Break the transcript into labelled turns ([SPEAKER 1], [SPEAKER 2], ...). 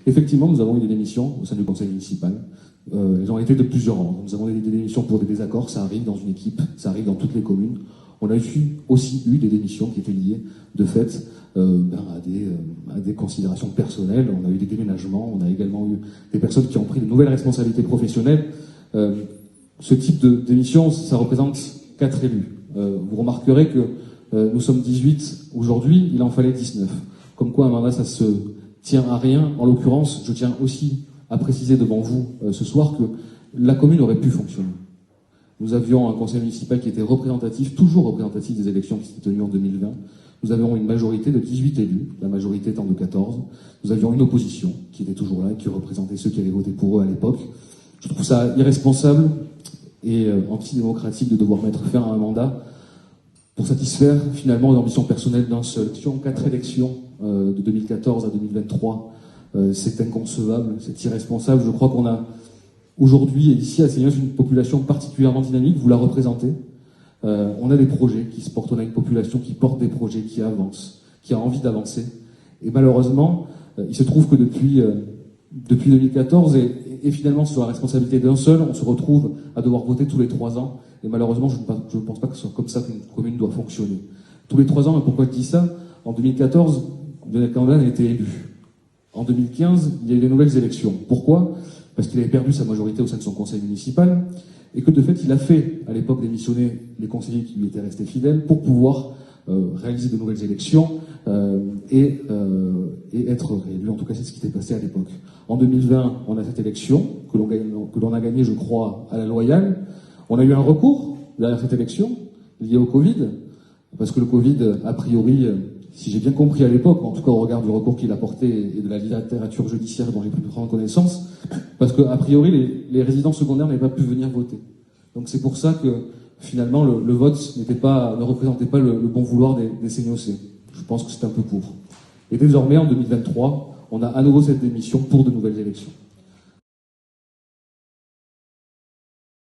[SPEAKER 1] Effectivement, nous avons eu des démissions au sein du conseil municipal. Elles ont été de plusieurs ordres. Nous avons eu des démissions pour des désaccords, ça arrive dans une équipe, ça arrive dans toutes les communes. On a aussi eu des démissions qui étaient liées, de fait, à des considérations personnelles. On a eu des déménagements, on a également eu des personnes qui ont pris de nouvelles responsabilités professionnelles. Ce type de démission, ça représente 4 élus. Vous remarquerez que nous sommes 18 aujourd'hui, il en fallait 19. Comme quoi un mandat, ça se tient à rien. En l'occurrence, je tiens aussi à préciser devant vous ce soir que la commune aurait pu fonctionner. Nous avions un conseil municipal qui était représentatif, toujours représentatif des élections qui s'étaient tenues en 2020. Nous avions une majorité de 18 élus, la majorité étant de 14. Nous avions une opposition qui était toujours là et qui représentait ceux qui avaient voté pour eux à l'époque. Je trouve ça irresponsable et antidémocratique de devoir mettre fin à un mandat pour satisfaire finalement l'ambition personnelle d'un seul. 4 élections de 2014 à 2023, c'est inconcevable, c'est irresponsable. Je crois qu'on a aujourd'hui, et ici à Sénios, une population particulièrement dynamique, vous la représentez. On a des projets qui se portent, on a une population qui porte des projets, qui avance, qui a envie d'avancer. Et malheureusement, il se trouve que depuis 2014, et finalement sur la responsabilité d'un seul, on se retrouve à devoir voter tous les 3 ans. Et malheureusement, je ne pense pas que ce soit comme ça qu'une commune doit fonctionner. Tous les 3 ans, mais pourquoi je dis ça? En 2014, Lionel Candelaine a été élu. En 2015, il y a eu des nouvelles élections. Pourquoi? Parce qu'il avait perdu sa majorité au sein de son conseil municipal, et que de fait, il a fait, à l'époque, démissionner les conseillers qui lui étaient restés fidèles pour pouvoir réaliser de nouvelles élections et être réélu. En tout cas, c'est ce qui s'était passé à l'époque. En 2020, on a cette élection que l'on a gagnée, je crois, à la loyale. On a eu un recours derrière cette élection lié au Covid, parce que le Covid, a priori, si j'ai bien compris à l'époque, en tout cas au regard du recours qu'il a porté et de la littérature judiciaire dont j'ai pu prendre connaissance, parce qu'a priori, les résidents secondaires n'avaient pas pu venir voter. Donc c'est pour ça que finalement le vote ne représentait pas le bon vouloir des Séniocais. Je pense que c'est un peu court. Et désormais, en 2023, on a à nouveau cette démission pour de nouvelles élections.